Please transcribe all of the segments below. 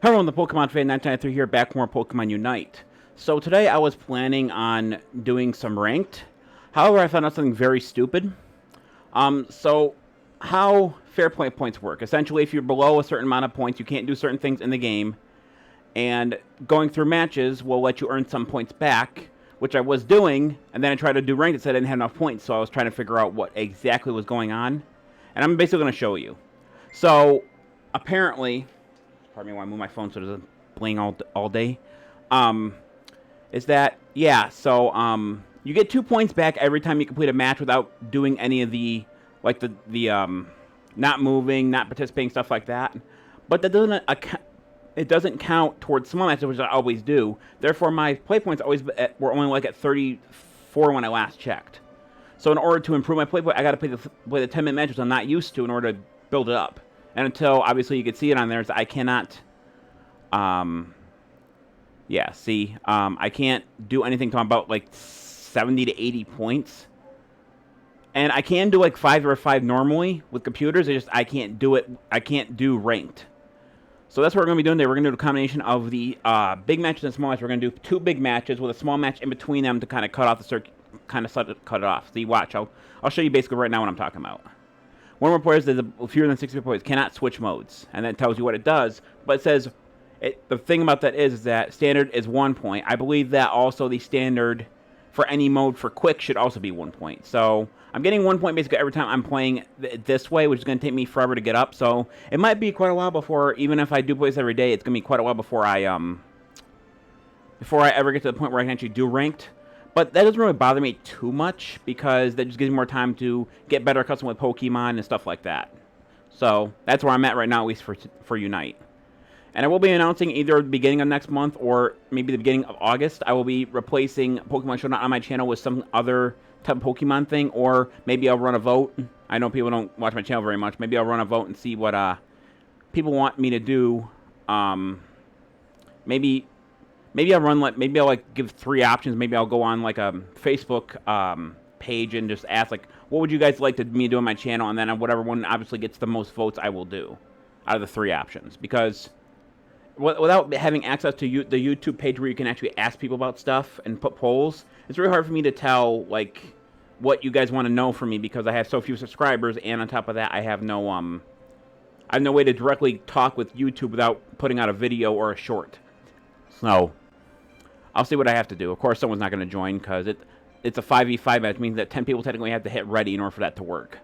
Hello, the ThePokemonfan1993 here, back for more Pokemon Unite. So today I was planning on doing some ranked. However, I found out something very stupid. So how fair play points work. Essentially, if you're below a certain amount of points, you can't do certain things in the game. And going through matches will let you earn some points back, which I was doing. And then I tried to do ranked and said I didn't have enough points. So I was trying to figure out what exactly was going on. And I'm basically going to show you. So apparently... Pardon me while I move my phone so it doesn't bling all day. Is that, yeah, so you get 2 points back every time you complete a match without doing any of the, like the not moving, not participating, stuff like that. But that doesn't count towards small matches, which I always do. Therefore, my play points were only like at 34 when I last checked. So in order to improve my play point, I got to play the 10-minute matches I'm not used to in order to build it up. And until, obviously, you can see it on there, so I cannot, yeah, see, I can't do anything till I'm about, like, 70 to 80 points. And I can do, like, 5 or 5 normally with computers, I can't do it, I can't do ranked. So that's what we're going to be doing today. We're going to do a combination of the big matches and small matches. We're going to do 2 big matches with a small match in between them to kind of cut off the circuit, kind of cut it off. See, watch, I'll show you basically right now what I'm talking about. One more players that fewer than 60 players cannot switch modes, and that tells you what it does. But it says the thing about that is that standard is 1 point. I believe that also the standard for any mode for quick should also be 1 point. So I'm getting 1 point basically every time I'm playing this way, which is going to take me forever to get up. So it might be quite a while before, even if I do play this every day, it's going to be quite a while before I ever get to the point where I can actually do ranked. But that doesn't really bother me too much, because that just gives me more time to get better accustomed with Pokemon and stuff like that. So that's where I'm at right now, at least for Unite. And I will be announcing either the beginning of next month or maybe the beginning of August. I will be replacing Pokemon Showdown on my channel with some other type of Pokemon thing, or maybe I'll run a vote. I know people don't watch my channel very much. Maybe I'll run a vote and see what people want me to do. Maybe I'll run maybe I'll give 3 options. Maybe I'll go on like a Facebook page and just ask like, what would you guys like me to do on my channel? And then whatever one obviously gets the most votes, I will do out of the 3 options. Because without having access to the YouTube page where you can actually ask people about stuff and put polls, it's really hard for me to tell like what you guys want to know from me, because I have so few subscribers, and on top of that, I have no way to directly talk with YouTube without putting out a video or a short. So I'll see what I have to do. Of course, someone's not going to join because it's a 5v5 match. It means that 10 people technically have to hit ready in order for that to work.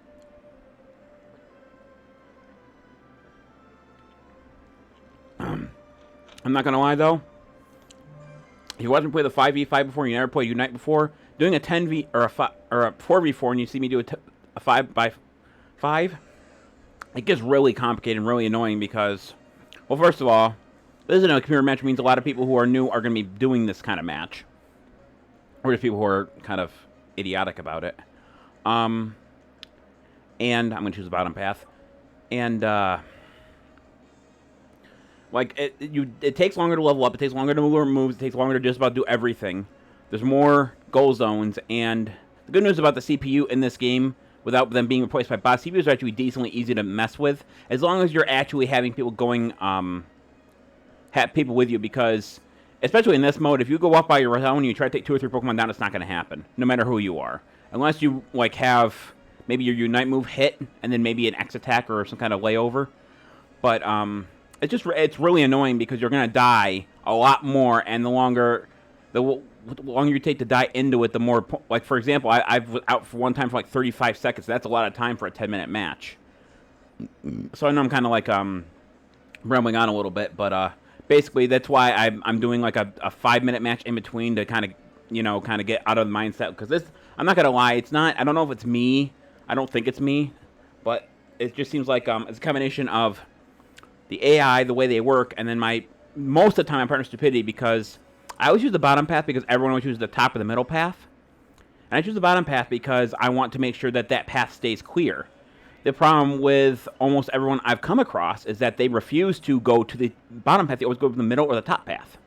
I'm not going to lie, though. If you watched me play the 5v5 before, you never played Unite before, doing a 10v or a 4v4 and you see me do a 5x5, it gets really complicated and really annoying because, well, first of all, this isn't a computer match. Means a lot of people who are new are going to be doing this kind of match. Or just people who are kind of idiotic about it. And I'm going to choose the bottom path. And, like, it takes longer to level up. It takes longer to move moves. It takes longer to just about do everything. There's more goal zones. And the good news about the CPU in this game, without them being replaced by bots, CPUs are actually decently easy to mess with. As long as you're actually having people going... have people with you, because especially in this mode, if you go up by your own and you try to take 2 or 3 Pokemon down, it's not going to happen, no matter who you are, unless you like have maybe your Unite move hit and then maybe an X attack or some kind of layover. But it's really annoying because you're going to die a lot more, and the longer you take to die into it, the more, like, for example, I was out for one time for like 35 seconds. That's a lot of time for a 10-minute match. So I know I'm kind of like rambling on a little bit, but basically, that's why I'm doing like a 5-minute match in between to kind of get out of the mindset. Because this, I'm not gonna lie, it's not. I don't know if it's me. I don't think it's me, but it just seems like it's a combination of the AI, the way they work, and then most of the time my partner's stupidity, because I always use the bottom path because everyone always uses the top or the middle path, and I choose the bottom path because I want to make sure that that path stays clear. The problem with almost everyone I've come across is that they refuse to go to the bottom path. They always go to the middle or the top path.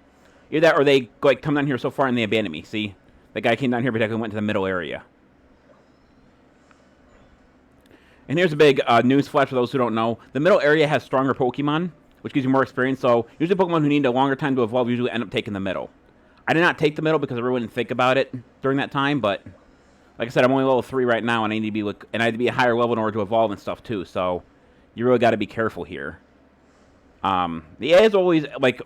Either that, or they like come down here so far and they abandon me. See, the guy came down here, but I went to the middle area. And here's a big news flash for those who don't know. The middle area has stronger Pokemon. which gives you more experience. So usually Pokemon who need a longer time to evolve usually end up taking the middle. I did not take the middle because I really didn't think about it during that time, but like I said, I'm only level 3 right now, and I need to be and I need to be a higher level in order to evolve and stuff too. So you really got to be careful here. The AI is always like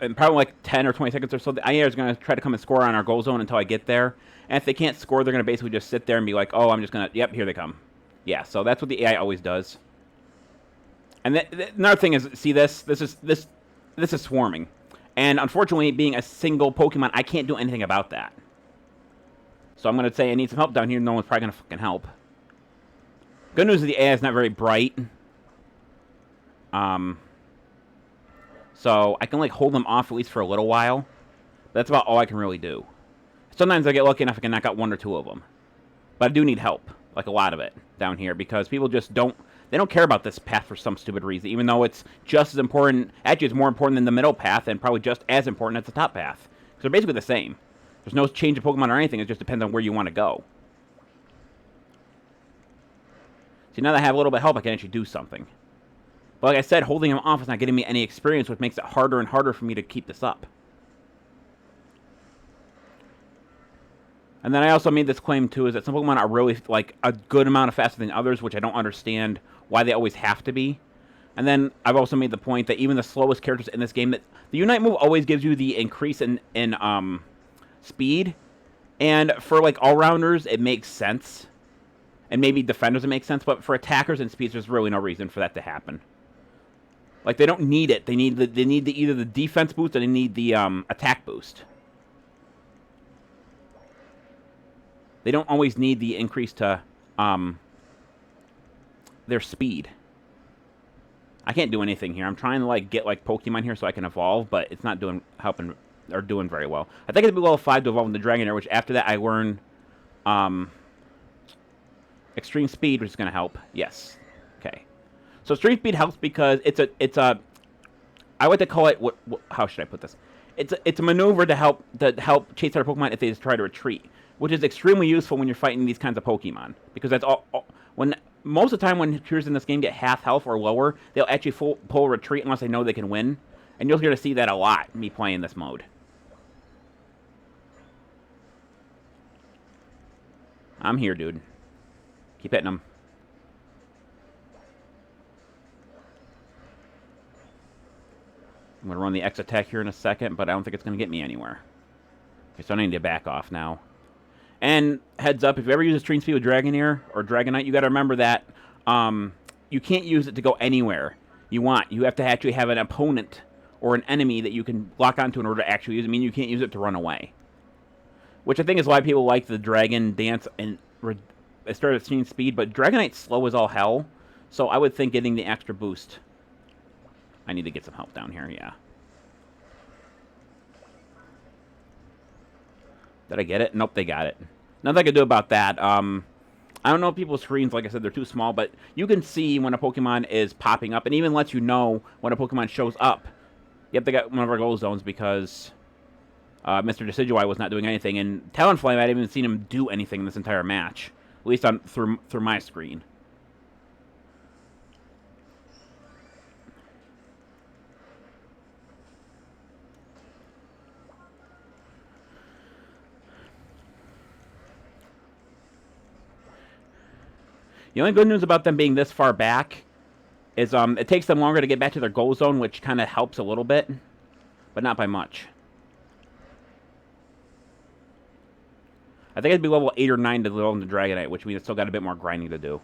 in probably like 10 or 20 seconds or so. The AI is going to try to come and score on our goal zone until I get there. And if they can't score, they're going to basically just sit there and be like, "Oh, I'm just going to yep, here they come." Yeah, so that's what the AI always does. And another thing is, see this is swarming. And unfortunately, being a single Pokemon, I can't do anything about that. So I'm going to say I need some help down here. No one's probably going to fucking help. Good news is the AI is not very bright. So I can like hold them off at least for a little while. But that's about all I can really do. Sometimes I get lucky enough I can knock out 1 or 2 of them. But I do need help. Like a lot of it down here. Because people just don't... They don't care about this path for some stupid reason, even though it's just as important. Actually, it's more important than the middle path, and probably just as important as the top path. Because they're basically the same. There's no change of Pokemon or anything. It just depends on where you want to go. See, now that I have a little bit of help, I can actually do something. But like I said, holding them off is not getting me any experience, which makes it harder and harder for me to keep this up. And then I also made this claim, too, is that some Pokemon are really, like, a good amount of faster than others, which I don't understand why they always have to be. And then I've also made the point that even the slowest characters in this game, that the Unite move always gives you the increase in speed. And for, like, all-rounders, it makes sense. And maybe defenders, it makes sense. But for attackers and speeds, there's really no reason for that to happen. Like, they don't need it. They need either the defense boost or they need the attack boost. They don't always need the increase to their speed. I can't do anything here. I'm trying to like get like Pokemon here so I can evolve, but it's not doing doing very well. I think it'd be level 5 to evolve into Dragonair, which after that I learn Extreme Speed, which is going to help. Yes. Okay. So Extreme Speed helps because it's a I like to call it how should I put this? It's a maneuver to help chase our Pokemon if they just try to retreat, which is extremely useful when you're fighting these kinds of Pokemon, because that's all when most of the time when creatures in this game get half health or lower, they'll actually pull retreat unless they know they can win, and you're going to see that a lot me playing this mode. I'm here, dude. Keep hitting them. I'm going to run the X attack here in a second, but I don't think it's going to get me anywhere. Okay, so I need to back off now. And heads up, if you ever use a Extreme Speed with Dragonair or Dragonite, you got to remember that you can't use it to go anywhere you want. You have to actually have an opponent or an enemy that you can lock onto in order to actually use it. I mean, you can't use it to run away. Which I think is why people like the Dragon Dance and start at Extreme Speed, but Dragonite's slow as all hell, so I would think getting the extra boost. I need to get some help down here, yeah. Did I get it? Nope, they got it. Nothing I can do about that. I don't know if people's screens, like I said, they're too small, but you can see when a Pokemon is popping up, and even lets you know when a Pokemon shows up. Yep, they got one of our goal zones because Mr. Decidueye was not doing anything, and Talonflame, I hadn't even seen him do anything in this entire match, at least through my screen. The only good news about them being this far back is it takes them longer to get back to their goal zone, which kind of helps a little bit, but not by much. I think it'd be level 8 or 9 to level into Dragonite, which means it's still got a bit more grinding to do.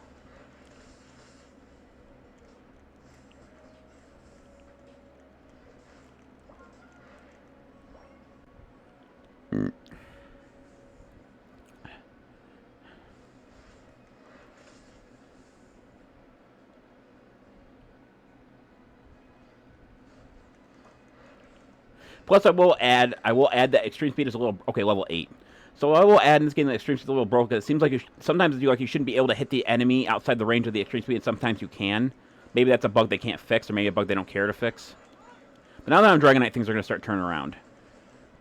Plus, I will add that Extreme Speed is a little... Okay, level 8. So I will add in this game that Extreme Speed is a little broke, because it seems like sometimes you shouldn't be able to hit the enemy outside the range of the Extreme Speed, and sometimes you can. Maybe that's a bug they can't fix, or maybe a bug they don't care to fix. But now that I'm Dragonite, things are going to start turning around.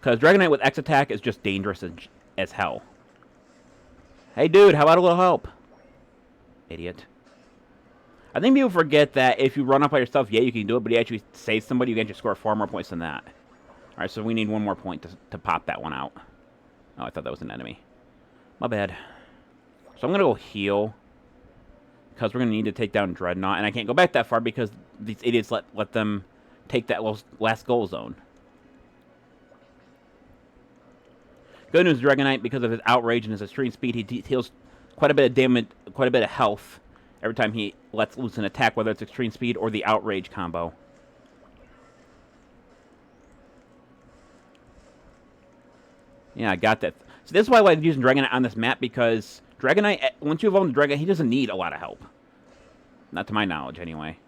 Because Dragonite with X Attack is just dangerous as hell. Hey, dude, how about a little help? Idiot. I think people forget that if you run up by yourself, yeah, you can do it, but you actually save somebody, you can actually score 4 more points than that. Alright, so we need 1 more point to pop that one out. Oh, I thought that was an enemy. My bad. So I'm going to go heal. Because we're going to need to take down Dreadnought. And I can't go back that far because these idiots let them take that last goal zone. Good news, Dragonite, because of his outrage and his extreme speed, he deals quite a bit of damage, quite a bit of health every time he lets loose an attack, whether it's extreme speed or the outrage combo. Yeah, I got that. So this is why I like using Dragonite on this map, because Dragonite, once you evolve the Dragonite, he doesn't need a lot of help. Not to my knowledge, anyway.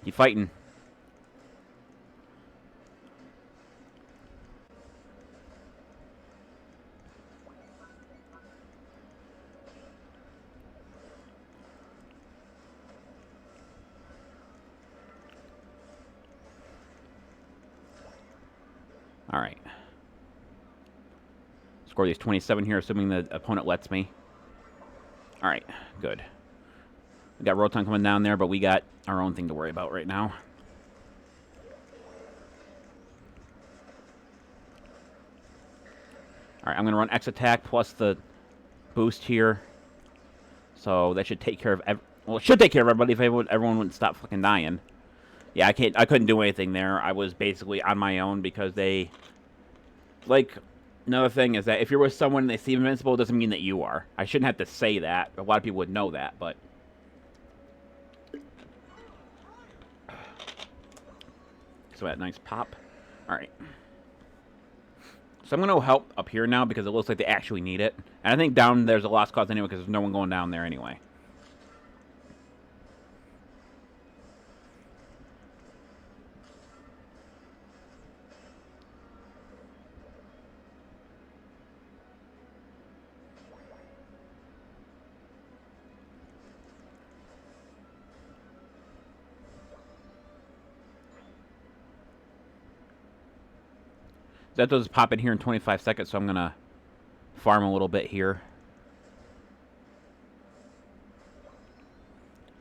Keep fighting. Alright. Score these 27 here, assuming the opponent lets me. Alright, good. We got Rotom coming down there, but we got our own thing to worry about right now. Alright, I'm going to run X attack plus the boost here. So that should take care of... well, it should take care of everybody if everyone wouldn't stop fucking dying. Yeah, I couldn't do anything there. I was basically on my own because they... Like, another thing is that if you're with someone and they seem invincible, it doesn't mean that you are. I shouldn't have to say that. A lot of people would know that, but... So that nice pop. Alright. So I'm going to help up here now because it looks like they actually need it. And I think down there's a lost cause anyway because there's no one going down there anyway. That does pop in here in 25 seconds, so I'm going to farm a little bit here.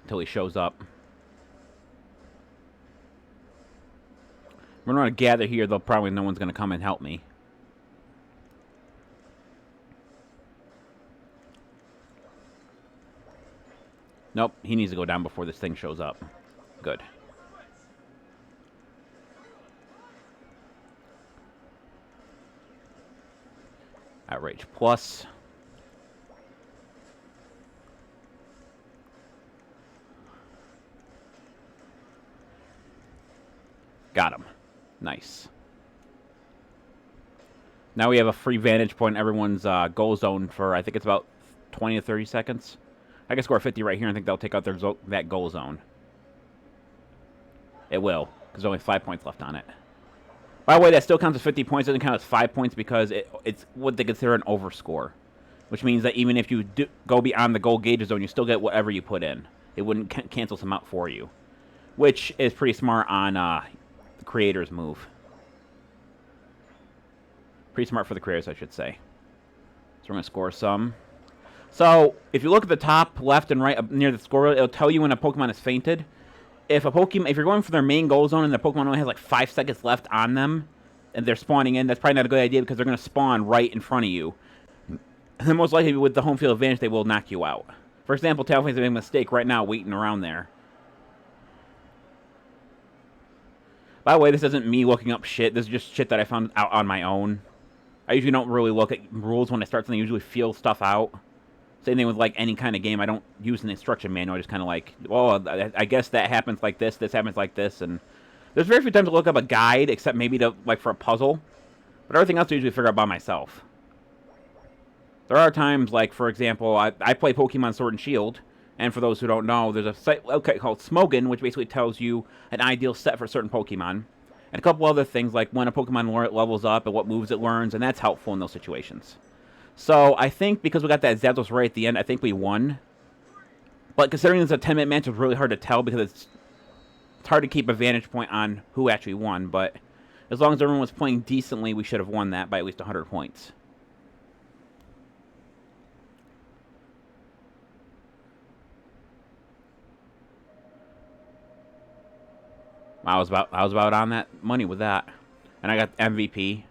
Until he shows up. We're going to gather here, though probably no one's going to come and help me. Nope, he needs to go down before this thing shows up. Good. Outrage plus. Got him. Nice. Now we have a free vantage point in everyone's goal zone for, I think it's about 20 to 30 seconds. I can score 50 right here and I think they'll take out that goal zone. It will, because there's only 5 points left on it. By the way, that still counts as 50 points. It doesn't count as 5 points because it's what they consider an overscore. Which means that even if you go beyond the goal gauge zone, you still get whatever you put in. It wouldn't cancel some out for you. Which is pretty smart on the creator's move. Pretty smart for the creators, I should say. So we're going to score some. So, if you look at the top, left, and right up near the score, it'll tell you when a Pokemon is fainted. If you're going for their main goal zone and the Pokemon only has like 5 seconds left on them, and they're spawning in, that's probably not a good idea because they're going to spawn right in front of you. And most likely, with the home field advantage, they will knock you out. For example, Talonflame's making a mistake right now, waiting around there. By the way, this isn't me looking up shit. This is just shit that I found out on my own. I usually don't really look at rules when I start something. I usually feel stuff out. Same thing with, like, any kind of game. I don't use an instruction manual. I just kind of like, well, I guess that happens like this happens like this, and there's very few times to look up a guide, except maybe for a puzzle. But everything else I usually figure out by myself. There are times, like, for example, I play Pokemon Sword and Shield, and for those who don't know, there's a site called Smogon, which basically tells you an ideal set for certain Pokemon. And a couple other things, like when a Pokemon levels up and what moves it learns, and that's helpful in those situations. So, I think because we got that Zapdos right at the end, I think we won. But considering it's a 10-minute match, it's really hard to tell because it's hard to keep a vantage point on who actually won. But as long as everyone was playing decently, we should have won that by at least 100 points. I was about on that money with that. And I got MVP.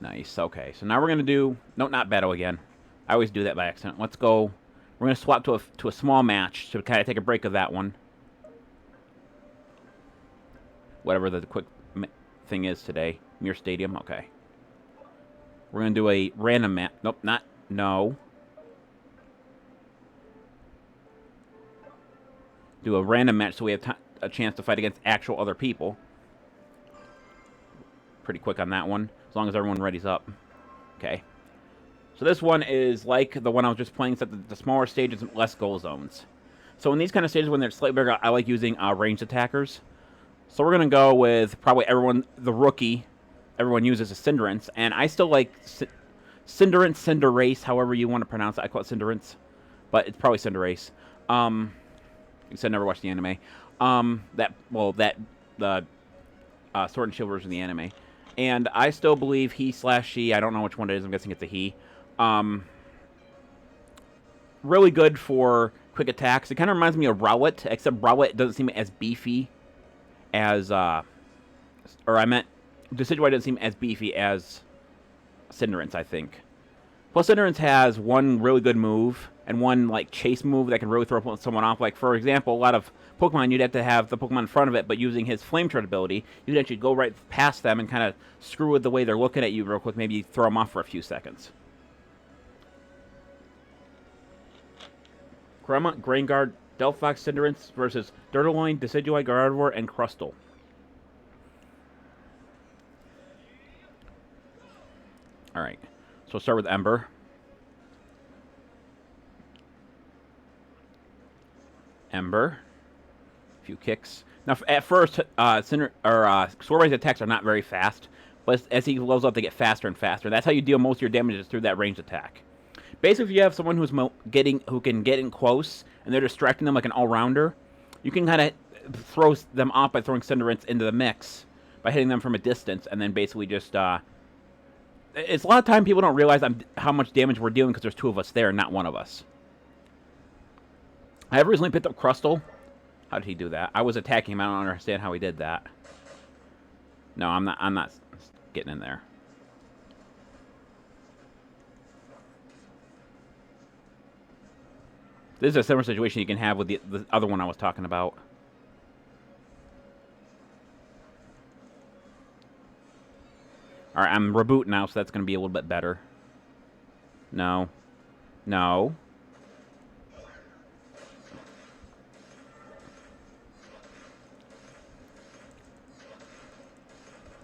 Nice. Okay. So now we're going to do... No, not battle again. I always do that by accident. Let's go... We're going to swap to a small match to kind of take a break of that one. Whatever the quick thing is today. Mere Stadium. Okay. We're going to do a random match. Nope, not... No. Do a random match so we have a chance to fight against actual other people. Pretty quick on that one, as long as everyone readies up. Okay. So this one is like the one I was just playing, except the smaller stages and less goal zones. So in these kind of stages, when they're slightly bigger, I like using ranged attackers. So we're going to go with probably the rookie, everyone uses a Cinderace. And I still like Cinderace, however you want to pronounce it. I call it Cinderace, but it's probably Cinderace. Because I never watched the anime. The Sword and Shield version of the anime. And I still believe he/she, I don't know which one it is, I'm guessing it's a he. Really good for quick attacks. It kind of reminds me of Rowlet, except Rowlet doesn't seem as beefy as, Decidueye doesn't seem as beefy as Cinderace, I think. Plus, Cinderace has one really good move, and one, like, chase move that can really throw someone off. Like, for example, a lot of Pokemon, you'd have to have the Pokemon in front of it, but using his Flame Charge ability, you'd actually go right past them and kind of screw with the way they're looking at you real quick, maybe throw them off for a few seconds. Greymont, Grainguard, Delphox, Cinderace versus Dirtaloin, Decidueye, Gardevoir, and Crustle. Alright, so we'll start with Ember. Ember. A few kicks. Now, at first, Swordwise attacks are not very fast, but as he levels up, they get faster and faster. That's how you deal most of your damage is through that ranged attack. Basically, if you have someone who can get in close, and they're distracting them like an all-rounder, you can kind of throw them off by throwing Cinderace into the mix, by hitting them from a distance, and then basically just, it's a lot of time people don't realize how much damage we're dealing because there's two of us there and not one of us. I have recently picked up Crustle. How did he do that? I was attacking him. I don't understand how he did that. No, I'm not getting in there. This is a similar situation you can have with the other one I was talking about. Alright, I'm reboot now, so that's going to be a little bit better. No. No.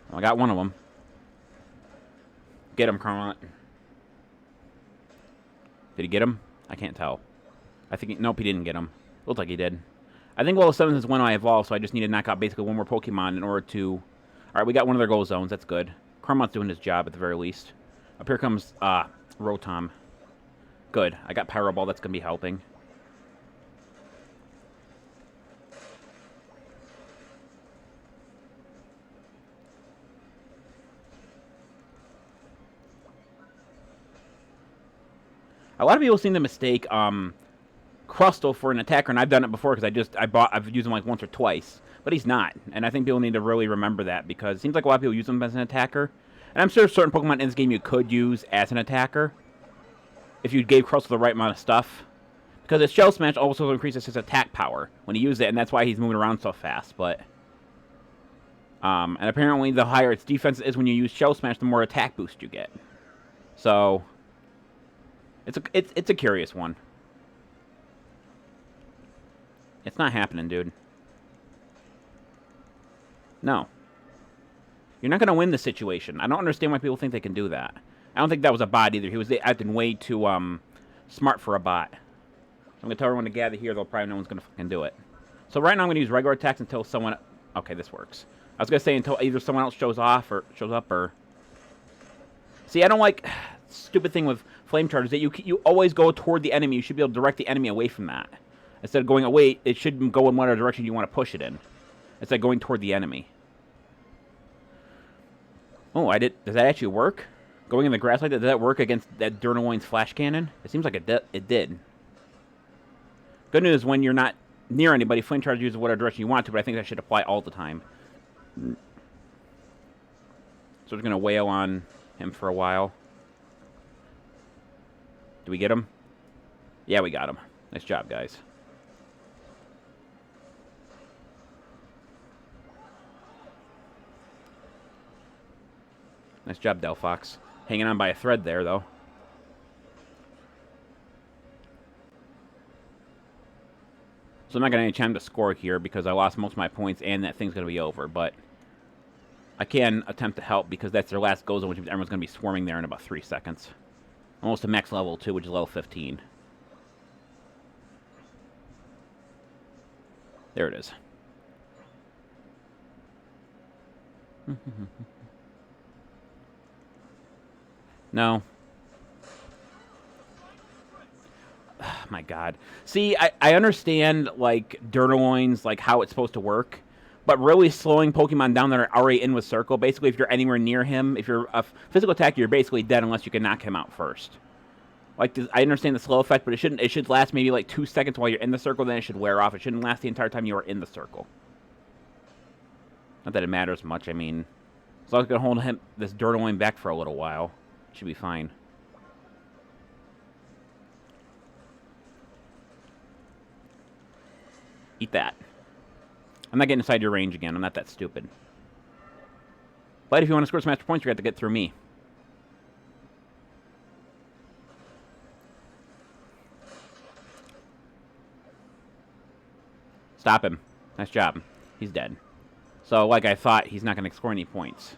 Well, I got one of them. Get him, Carmont. Did he get him? I can't tell. I think nope, he didn't get him. Looks like he did. I think level 7 is when I evolve, so I just need to knock out basically one more Pokemon in order to... Alright, we got one of their goal zones. That's good. Carmont's doing his job at the very least. Up here comes Rotom. Good. I got Pyro Ball. That's going to be helping. A lot of people seem to mistake Crustle for an attacker, and I've done it before because I've used him like once or twice, but he's not. And I think people need to really remember that because it seems like a lot of people use him as an attacker. And I'm sure certain Pokemon in this game you could use as an attacker if you gave Crustle the right amount of stuff. Because his Shell Smash also increases his attack power when he uses it, and that's why he's moving around so fast. But and apparently the higher its defense is when you use Shell Smash, the more attack boost you get. So it's a curious one. It's not happening, dude. No. You're not going to win the situation. I don't understand why people think they can do that. I don't think that was a bot either. He was acting way too smart for a bot. I'm going to tell everyone to gather here, though probably no one's going to fucking do it. So right now I'm going to use regular attacks until someone... Okay, this works. I was going to say until either someone else shows up or... See, I don't like... Stupid thing with Flame Charge is that you always go toward the enemy. You should be able to direct the enemy away from that. Instead of going away, it should go in whatever direction you want to push it in. Instead of going toward the enemy. Oh, Does that actually work? Going in the grass like that, does that work against that Dirtaloin's Flash Cannon? It seems like it did. Good news, when you're not near anybody, Flame Charge uses whatever direction you want to, but I think that should apply all the time. So we're going to wail on him for a while. Do we get him? Yeah, we got him. Nice job, guys. Nice job, Delphox. Hanging on by a thread there, though. So I'm not going to have any time to score here because I lost most of my points and that thing's going to be over. But I can attempt to help because that's their last go zone, which means everyone's going to be swarming there in about 3 seconds. Almost to max level, too, which is level 15. There it is. No. Oh, my God. See, I understand, like, Durtaloin's, like, how it's supposed to work. But really slowing Pokemon down that are already in with Circle, basically if you're anywhere near him, if you're a physical attacker, you're basically dead unless you can knock him out first. Like, I understand the slow effect, but it should last maybe like 2 seconds while you're in the circle, then it should wear off. It shouldn't last the entire time you are in the circle. Not that it matters much, I mean, as long as I can hold this Durtaloin back for a little while, it should be fine. Eat that. I'm not getting inside your range again. I'm not that stupid. But if you want to score some extra points, you're going to have to get through me. Stop him. Nice job. He's dead. So, like I thought, he's not going to score any points.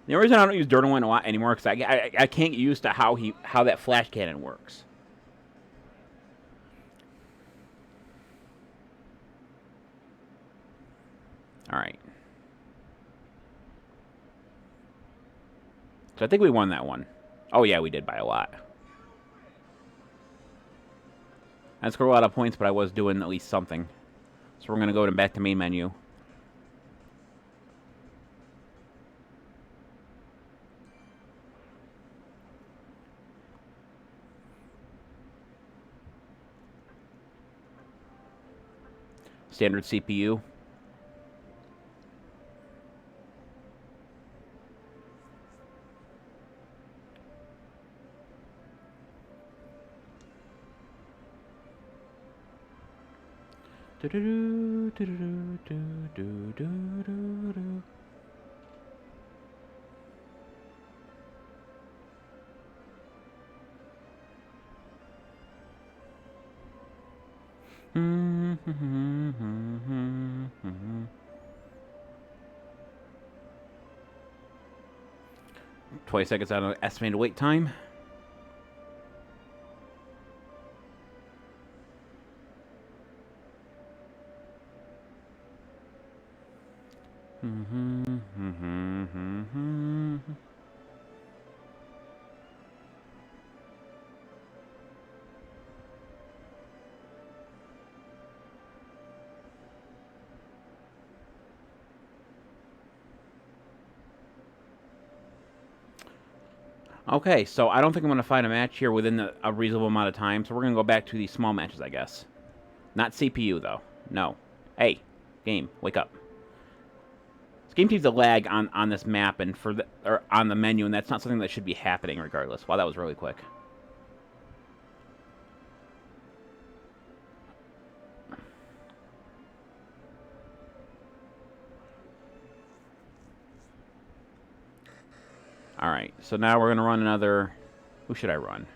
The only reason I don't use Durtaloin a lot anymore is because I can't get used to how that flash cannon works. Alright. So I think we won that one. Oh yeah, we did by a lot. I didn't score a lot of points, but I was doing at least something. So we're going to go back to main menu. Standard CPU. Twenty seconds out of estimated wait time. Okay, so I don't think I'm going to find a match here within a reasonable amount of time, so we're going to go back to these small matches, I guess. Not CPU, though. No. Hey, game, wake up. This game seems to lag on this map and or on the menu, and that's not something that should be happening regardless. Wow, that was really quick. Alright, so now we're going to run another... Who should I run?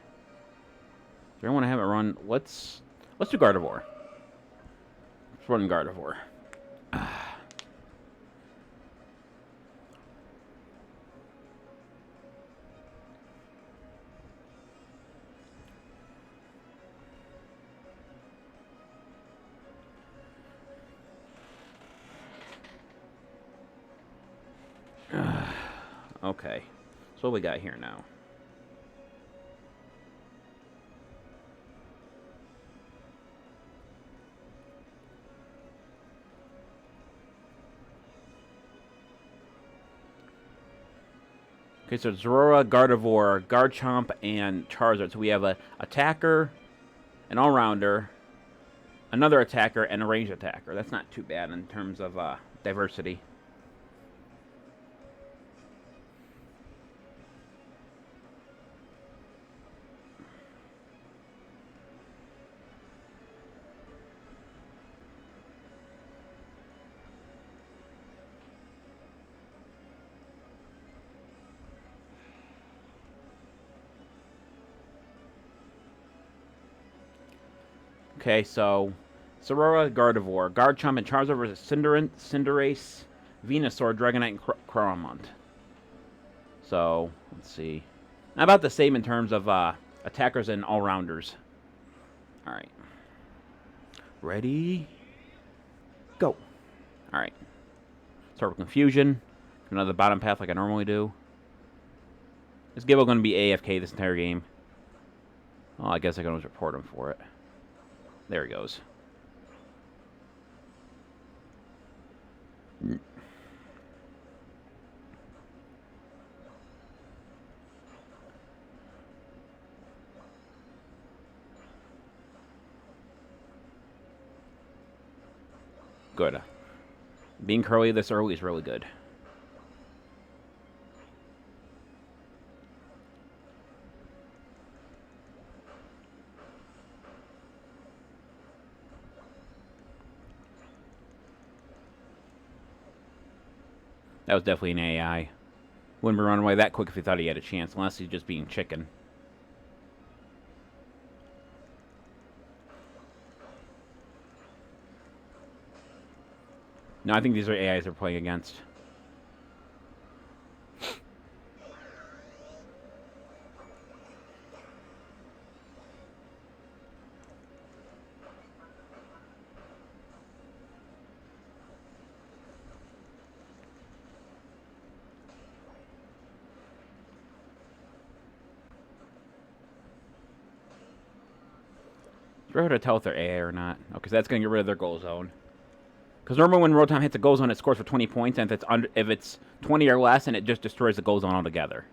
Do I want to have it run... Let's do Gardevoir. Let's run Gardevoir. Okay. So what we got here now? Okay, so Zorora, Gardevoir, Garchomp, and Charizard. So we have a attacker, an all-rounder, another attacker, and a ranged attacker. That's not too bad in terms of diversity. Okay, so Sorora, Gardevoir, Garchomp, and Charizard versus Cinderace, Venusaur, Dragonite, and Cramont. So, let's see. About the same in terms of attackers and all-rounders. Alright. Ready? Go. Alright. Start with Confusion. Another bottom path like I normally do. Is Gibbo going to be AFK this entire game? Oh, I guess I can always report him for it. There he goes. Good. Being curly this early is really good. That was definitely an AI. Wouldn't be running away that quick if he thought he had a chance, unless he's just being chicken. No, I think these are AIs they're playing against. It's really hard to tell if they're AI or not. Okay, so that's going to get rid of their goal zone. Because normally when Rotom hits a goal zone, it scores for 20 points, and if it's 20 or less, and it just destroys the goal zone altogether.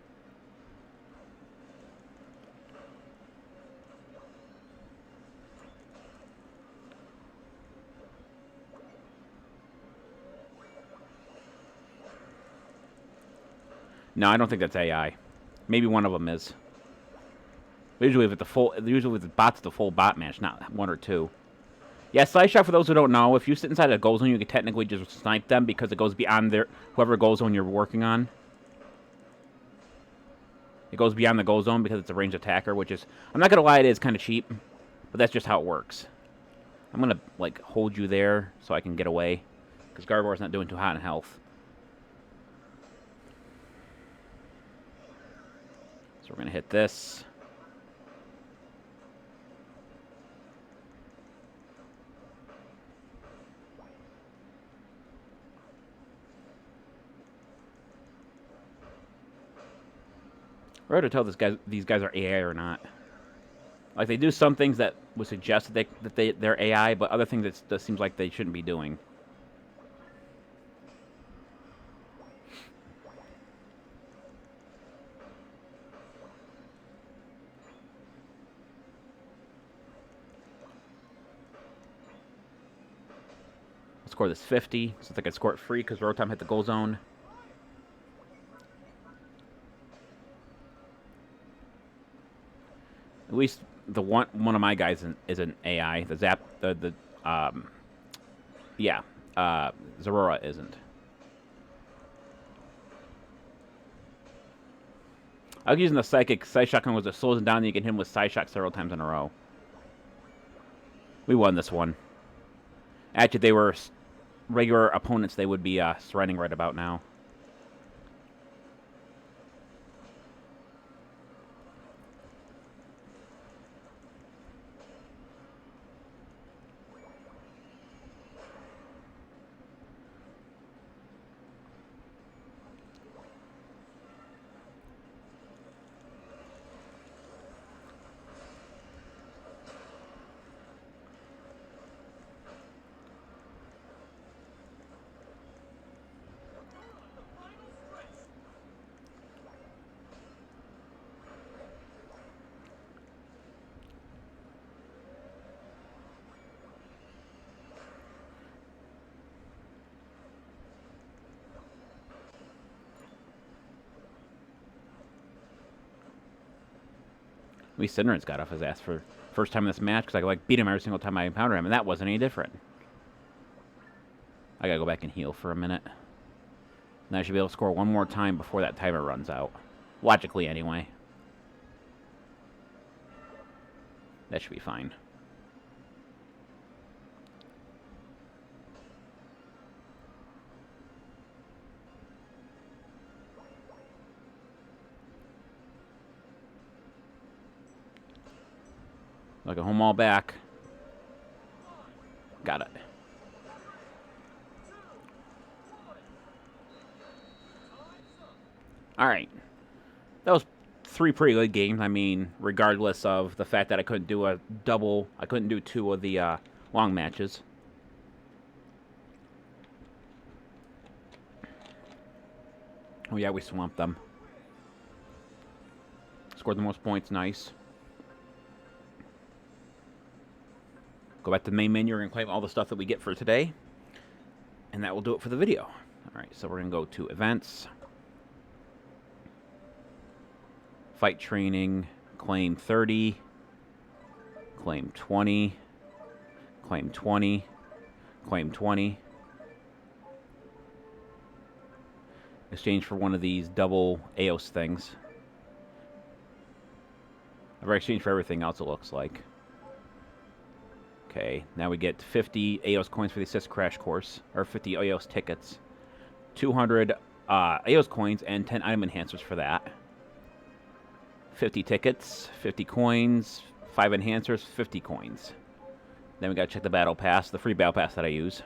No, I don't think that's AI. Maybe one of them is. Usually, if the bot's the full bot match, not one or two. Yeah, Slice Shot, for those who don't know, if you sit inside a goal zone, you can technically just snipe them because it goes beyond whoever goal zone you're working on. It goes beyond the goal zone because it's a ranged attacker, which is, I'm not going to lie, it is kind of cheap, but that's just how it works. I'm going to, like, hold you there so I can get away because Gardevoir's not doing too hot in health. So we're going to hit this. It's hard to tell these guys are AI or not. Like, they do some things that would suggest that they're AI, but other things that seems like they shouldn't be doing. I'll score this 50, since I could score it free because Rotom hit the goal zone. At least one of my guys is an AI. Zorora isn't. I was using the Psychic. Psyshock was it slows him down and you can hit him with Psyshock several times in a row. We won this one. Actually, they were regular opponents. They would be surrendering right about now. least Cinderace got off his ass for first time in this match because I like beat him every single time I encountered him, and that wasn't any different. I gotta go back and heal for a minute. And I should be able to score one more time before that timer runs out. Logically, anyway. That should be fine. Like a home all back. Got it. Alright. That was 3 pretty good games. I mean, regardless of the fact that I couldn't do a double, I couldn't do 2 of the long matches. Oh yeah, we swamped them. Scored the most points, nice. Go back to the main menu, we're going to claim all the stuff that we get for today. And that will do it for the video. Alright, so we're going to go to events. Fight training, claim 30, claim 20, claim 20, claim 20. Exchange for one of these double Eos things. I've already exchanged for everything else, it looks like. Okay, now we get 50 Eos coins for the Assist Crash Course, or 50 Eos tickets. 200 Eos coins and 10 item enhancers for that. 50 tickets, 50 coins, 5 enhancers, 50 coins. Then we gotta check the battle pass, the free battle pass that I use.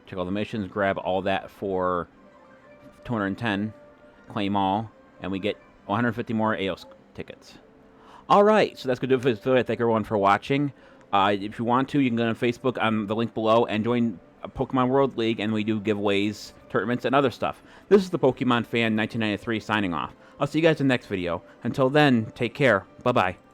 Check all the missions, grab all that for 210, claim all, and we get 150 more Eos tickets. Alright, so that's going to do it for this video. Thank everyone for watching. If you want to, you can go on Facebook on the link below and join Pokemon World League, and we do giveaways, tournaments, and other stuff. This is the Pokemon Fan 1993 signing off. I'll see you guys in the next video. Until then, take care. Bye-bye.